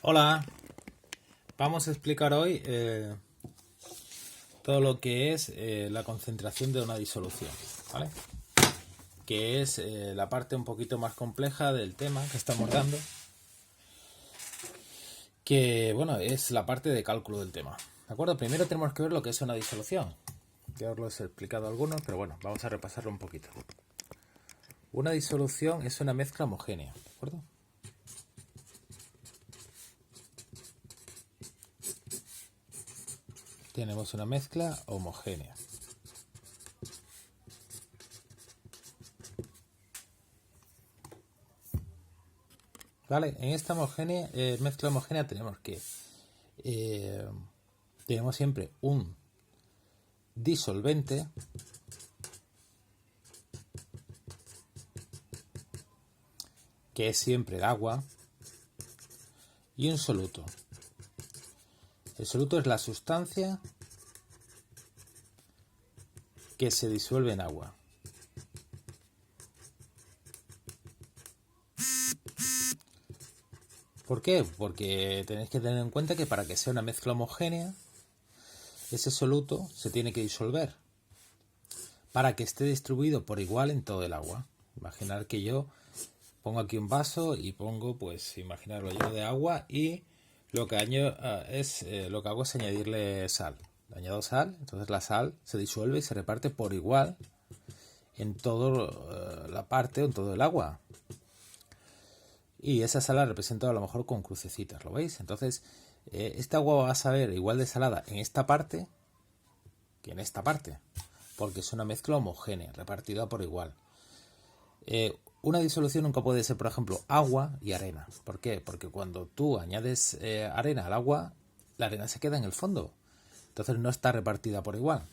Hola, vamos a explicar hoy todo lo que es la concentración de una disolución, ¿vale? Que es la parte un poquito más compleja del tema que estamos dando, que bueno, es la parte de cálculo del tema, ¿de acuerdo? Primero tenemos que ver lo que es una disolución. Ya os lo he explicado algunos, pero bueno, vamos a repasarlo un poquito. Una disolución es una mezcla homogénea, ¿de acuerdo? Tenemos una mezcla homogénea. ¿Vale? En esta mezcla homogénea tenemos que tenemos siempre un disolvente que es siempre el agua y un soluto. El soluto es la sustancia que se disuelve en agua. ¿Por qué? Porque tenéis que tener en cuenta que para que sea una mezcla homogénea, ese soluto se tiene que disolver para que esté distribuido por igual en todo el agua. Imaginar que yo pongo aquí un vaso y pongo, pues, imaginarlo lleno de agua y lo que hago es añadirle sal. Le añado sal, entonces la sal se disuelve y se reparte por igual en toda la parte o en todo el agua. Y esa sal la represento a lo mejor con crucecitas, ¿lo veis? Entonces, esta agua va a saber igual de salada en esta parte que en esta parte, porque es una mezcla homogénea, repartida por igual. Una disolución nunca puede ser, por ejemplo, agua y arena. ¿Por qué? Porque cuando tú añades arena al agua, la arena se queda en el fondo. Entonces no está repartida por igual.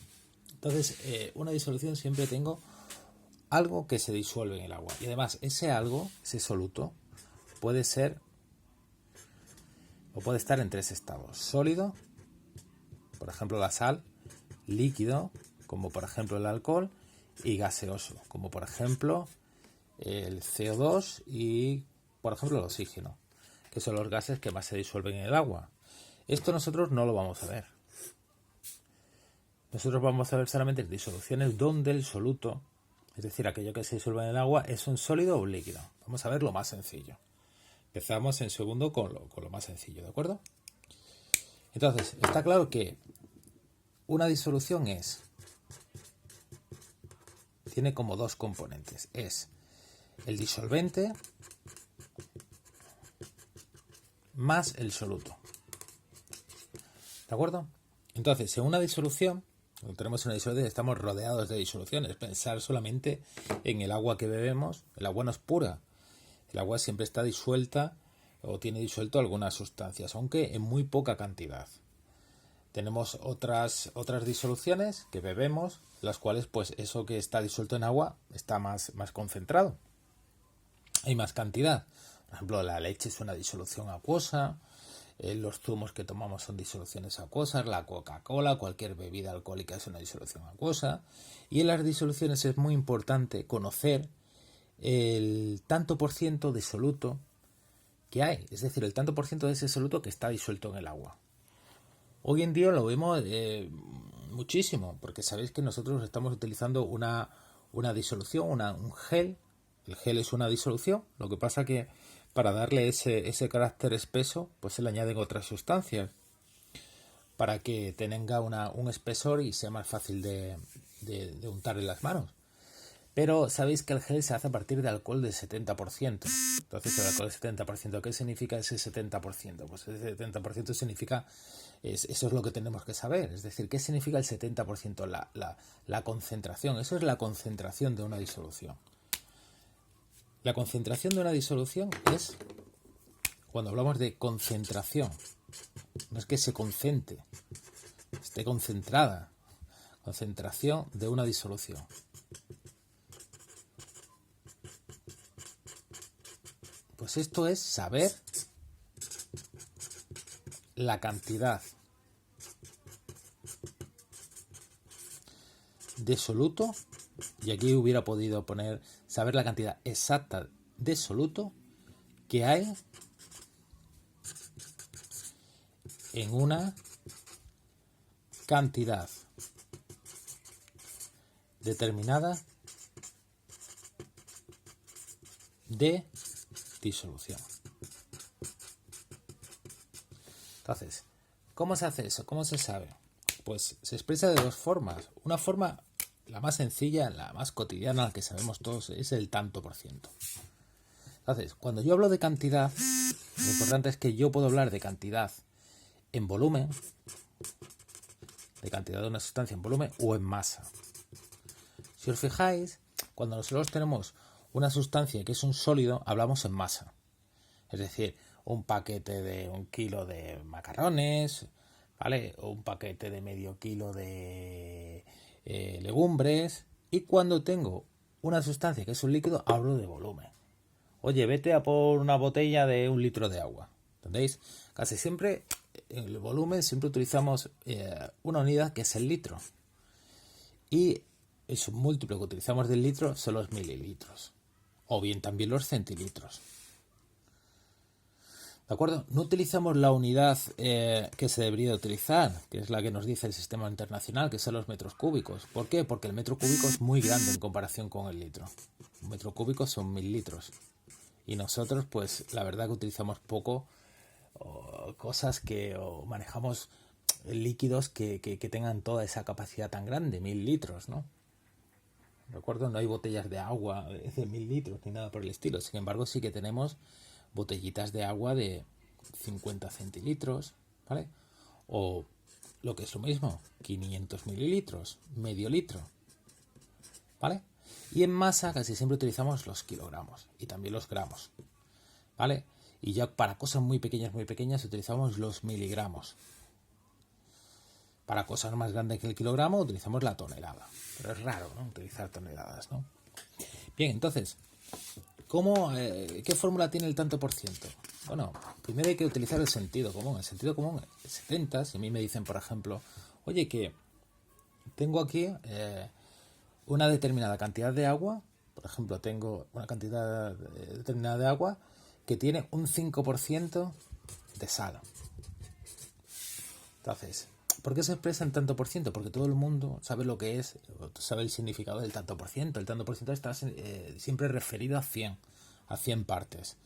Entonces, una disolución siempre tengo algo que se disuelve en el agua. Y además, ese algo, ese soluto, puede ser o puede estar en tres estados: sólido, por ejemplo la sal; líquido, como por ejemplo el alcohol; y gaseoso, como por ejemplo el CO2 y por ejemplo el oxígeno, que son los gases que más se disuelven en el agua. Esto nosotros no lo vamos a ver. Nosotros vamos a ver solamente disoluciones donde el soluto, es decir, aquello que se disuelve en el agua, es un sólido o un líquido. Vamos a ver lo más sencillo. Empezamos en segundo con lo más sencillo, ¿de acuerdo? Entonces, está claro que una disolución tiene como dos componentes. Es el disolvente más el soluto. ¿De acuerdo? Entonces, en una disolución, cuando tenemos una disolución, estamos rodeados de disoluciones. Pensar solamente en el agua que bebemos. El agua no es pura. El agua siempre está disuelta o tiene disuelto algunas sustancias, aunque en muy poca cantidad. Tenemos otras disoluciones que bebemos, las cuales pues eso que está disuelto en agua está más concentrado. Hay más cantidad. Por ejemplo, la leche es una disolución acuosa, los zumos que tomamos son disoluciones acuosas, la Coca-Cola, cualquier bebida alcohólica es una disolución acuosa. Y en las disoluciones es muy importante conocer el tanto por ciento de soluto que hay, es decir, el tanto por ciento de ese soluto que está disuelto en el agua. Hoy en día lo vemos muchísimo, porque sabéis que nosotros estamos utilizando una disolución, un gel. El gel es una disolución, lo que pasa que para darle ese carácter espeso, pues se le añaden otras sustancias para que tenga un espesor y sea más fácil de untar en las manos. Pero sabéis que el gel se hace a partir de alcohol del 70%. Entonces, el alcohol del 70%, ¿qué significa ese 70%? Pues ese 70% significa, eso es lo que tenemos que saber. Es decir, ¿qué significa el 70%? La concentración. Eso es la concentración de una disolución. La concentración de una disolución es, cuando hablamos de concentración, no es que se concentre, esté concentrada. Concentración de una disolución. Pues esto es saber la cantidad de soluto, y aquí hubiera podido poner saber la cantidad exacta de soluto que hay en una cantidad determinada de disolución. Entonces, ¿cómo se hace eso? ¿Cómo se sabe? Pues se expresa de dos formas. Una forma, la más sencilla, la más cotidiana, la que sabemos todos, es el tanto por ciento. Entonces, cuando yo hablo de cantidad, lo importante es que yo puedo hablar de cantidad en volumen, de cantidad de una sustancia en volumen o en masa. Si os fijáis, cuando nosotros tenemos una sustancia que es un sólido, hablamos en masa. Es decir, un paquete de 1 kilo de macarrones, ¿vale? O un paquete de medio kilo de legumbres. Y cuando tengo una sustancia que es un líquido, hablo de volumen. Oye, vete a por una botella de 1 litro de agua. ¿Entendéis? Casi siempre, en el volumen, siempre utilizamos una unidad que es el litro. Y el submúltiplo que utilizamos del litro son los mililitros. O bien también los centilitros. ¿De acuerdo? No utilizamos la unidad que se debería utilizar, que es la que nos dice el sistema internacional, que son los metros cúbicos. ¿Por qué? Porque el metro cúbico es muy grande en comparación con el litro. Un metro cúbico son 1000 litros. Y nosotros, pues, la verdad que utilizamos poco cosas o manejamos líquidos que tengan toda esa capacidad tan grande, 1000 litros, ¿no? ¿De acuerdo? No hay botellas de agua de 1000 litros ni nada por el estilo. Sin embargo, sí que tenemos botellitas de agua de 50 centilitros, ¿vale? O lo que es lo mismo, 500 mililitros, medio litro, ¿vale? Y en masa casi siempre utilizamos los kilogramos y también los gramos, ¿vale? Y ya para cosas muy pequeñas utilizamos los miligramos. Para cosas más grandes que el kilogramo utilizamos la tonelada. Pero es raro, ¿no? Utilizar toneladas, ¿no? Bien, entonces, ¿qué fórmula tiene el tanto por ciento? Bueno, primero hay que utilizar el sentido común. El sentido común es 70. Si a mí me dicen, por ejemplo, oye, que tengo aquí una determinada cantidad de agua, por ejemplo, tengo una cantidad determinada de agua que tiene un 5% de sal. Entonces, ¿por qué se expresa en tanto por ciento? Porque todo el mundo sabe lo que es, sabe el significado del tanto por ciento. El tanto por ciento está siempre referido a 100 partes.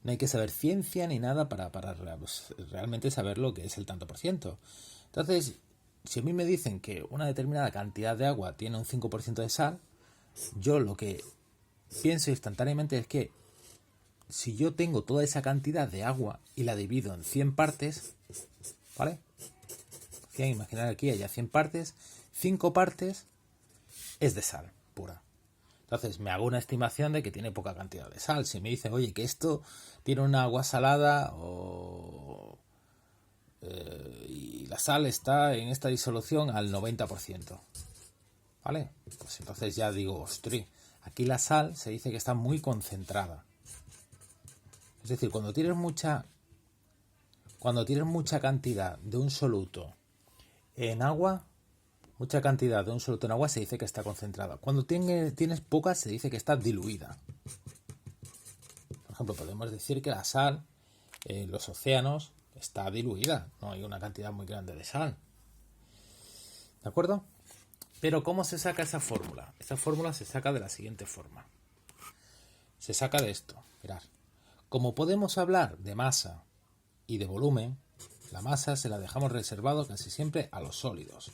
No hay que saber ciencia ni nada para realmente saber lo que es el tanto por ciento. Entonces, si a mí me dicen que una determinada cantidad de agua tiene un 5% de sal, yo lo que pienso instantáneamente es que si yo tengo toda esa cantidad de agua y la divido en 100 partes, ¿vale? Imaginar aquí haya 100 partes, 5 partes es de sal pura. Entonces me hago una estimación de que tiene poca cantidad de sal. Si me dicen, oye, que esto tiene una agua salada y la sal está en esta disolución al 90%, ¿vale? Pues entonces ya digo, ostras, aquí la sal se dice que está muy concentrada. Es decir, cuando tienes mucha cantidad de un soluto en agua, mucha cantidad de un soluto en agua se dice que está concentrada. Cuando tienes poca se dice que está diluida. Por ejemplo, podemos decir que la sal en los océanos está diluida. No hay una cantidad muy grande de sal. ¿De acuerdo? Pero ¿cómo se saca esa fórmula? Esa fórmula se saca de la siguiente forma. Se saca de esto. Mirad. Como podemos hablar de masa y de volumen, la masa se la dejamos reservado casi siempre a los sólidos.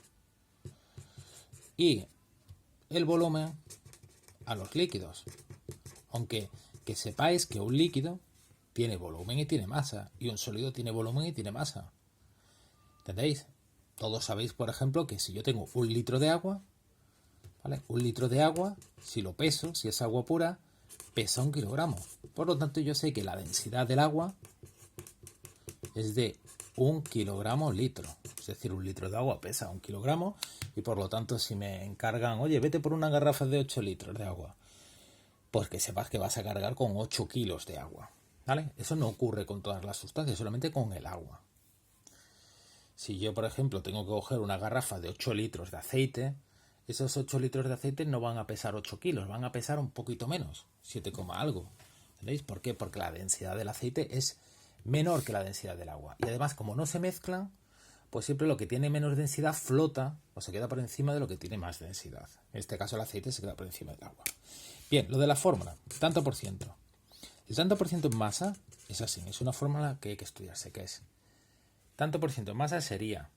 Y el volumen a los líquidos. Aunque que sepáis que un líquido tiene volumen y tiene masa. Y un sólido tiene volumen y tiene masa. ¿Entendéis? Todos sabéis, por ejemplo, que si yo tengo 1 litro de agua, ¿vale? 1 litro de agua, si lo peso, si es agua pura, pesa 1 kilogramo. Por lo tanto, yo sé que la densidad del agua es de 1 kilogramo litro. Es decir, 1 litro de agua pesa 1 kilogramo y por lo tanto si me encargan, oye, vete por una garrafa de 8 litros de agua, pues que sepas que vas a cargar con 8 kilos de agua, ¿vale? Eso no ocurre con todas las sustancias, solamente con el agua. Si yo, por ejemplo, tengo que coger una garrafa de 8 litros de aceite, esos 8 litros de aceite no van a pesar 8 kilos, van a pesar un poquito menos, 7, algo. ¿Entendéis? ¿Por qué? Porque la densidad del aceite es menor que la densidad del agua. Y además, como no se mezclan, pues siempre lo que tiene menos densidad flota o se queda por encima de lo que tiene más densidad. En este caso el aceite se queda por encima del agua. Bien, lo de la fórmula, tanto por ciento. El tanto por ciento en masa es así, es una fórmula que hay que estudiarse, que es tanto por ciento en masa sería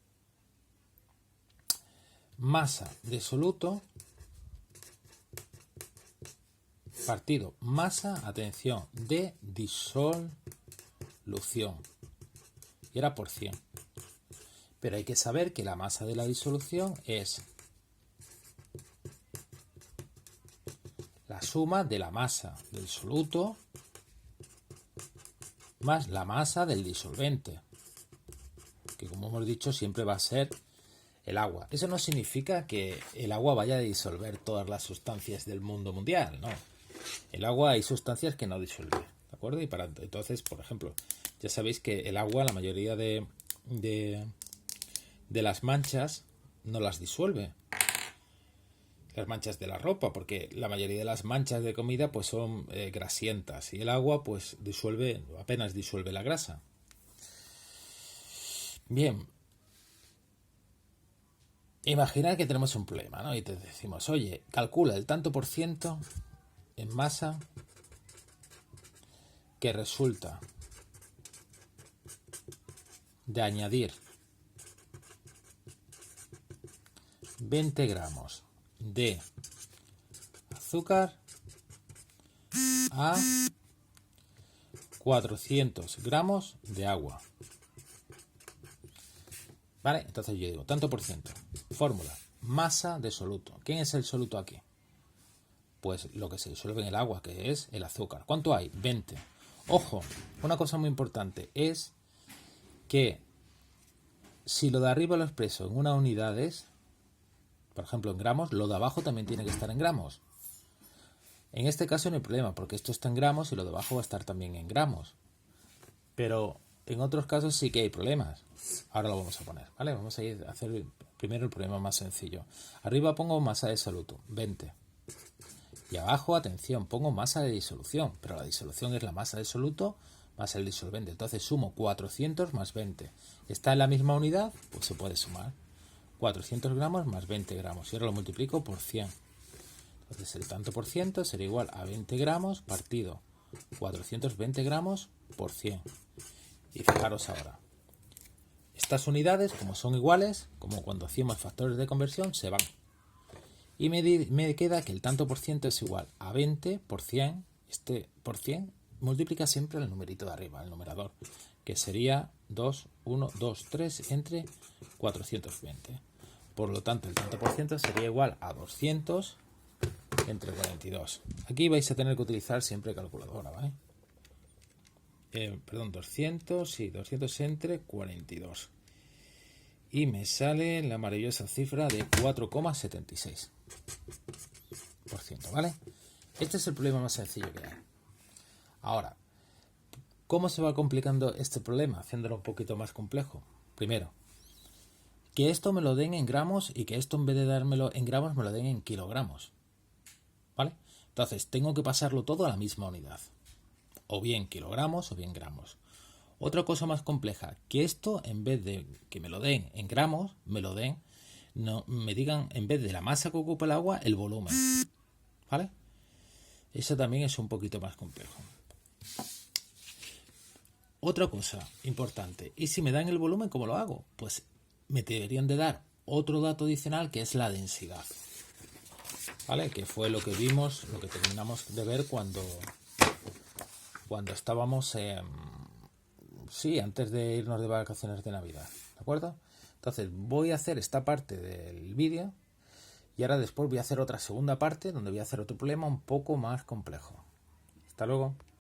masa de soluto partido masa, atención, de disolución. Y era por 100. Pero hay que saber que la masa de la disolución es la suma de la masa del soluto más la masa del disolvente, que como hemos dicho siempre va a ser el agua. Eso no significa que el agua vaya a disolver todas las sustancias del mundo mundial, no. El agua hay sustancias que no disuelve, ¿de acuerdo? Y entonces, por ejemplo, ya sabéis que el agua, la mayoría de las manchas no las disuelve. Las manchas de la ropa, porque la mayoría de las manchas de comida pues son grasientas y el agua pues apenas disuelve la grasa. Bien, imaginad que tenemos un problema, ¿no? Y te decimos, oye, calcula el tanto por ciento en masa que resulta de añadir 20 gramos de azúcar a 400 gramos de agua. ¿Vale? Entonces yo digo, tanto por ciento. Fórmula, masa de soluto. ¿Quién es el soluto aquí? Pues lo que se disuelve en el agua, que es el azúcar. ¿Cuánto hay? 20. Ojo, una cosa muy importante es que si lo de arriba lo expreso en unas unidades, por ejemplo en gramos, lo de abajo también tiene que estar en gramos. En este caso no hay problema, porque esto está en gramos y lo de abajo va a estar también en gramos. Pero en otros casos sí que hay problemas. Ahora lo vamos a poner, ¿vale? Vamos a ir a hacer primero el problema más sencillo. Arriba pongo masa de soluto, 20. Y abajo, atención, pongo masa de disolución, pero la disolución es la masa de soluto más el disolvente. Entonces sumo 400 más 20. ¿Está en la misma unidad? Pues se puede sumar. 400 gramos más 20 gramos. Y ahora lo multiplico por 100. Entonces el tanto por ciento sería igual a 20 gramos partido 420 gramos por 100. Y fijaros ahora. Estas unidades, como son iguales, como cuando hacíamos factores de conversión, se van. Y me queda que el tanto por ciento es igual a 20 por 100. Este por 100 multiplica siempre el numerito de arriba, el numerador, que sería 2, 1, 2, 3 entre 420. Por lo tanto, el tanto por ciento sería igual a 200 entre 42. Aquí vais a tener que utilizar siempre calculadora, ¿vale? 200 entre 42. Y me sale la maravillosa cifra de 4,76%, ¿vale? Este es el problema más sencillo que hay. Ahora, ¿cómo se va complicando este problema? Haciéndolo un poquito más complejo. Primero, que esto me lo den en gramos y que esto en vez de dármelo en gramos me lo den en kilogramos, ¿vale? Entonces, tengo que pasarlo todo a la misma unidad. O bien kilogramos o bien gramos. Otra cosa más compleja, que esto en vez de que me lo den en gramos, me digan en vez de la masa que ocupa el agua, el volumen. ¿Vale? Eso también es un poquito más complejo. Otra cosa importante, ¿y si me dan el volumen, cómo lo hago? Pues me deberían de dar otro dato adicional que es la densidad. ¿Vale? Que fue lo que vimos, lo que terminamos de ver cuando estábamos antes de irnos de vacaciones de Navidad, ¿de acuerdo? Entonces voy a hacer esta parte del vídeo y ahora después voy a hacer otra segunda parte donde voy a hacer otro problema un poco más complejo. Hasta luego.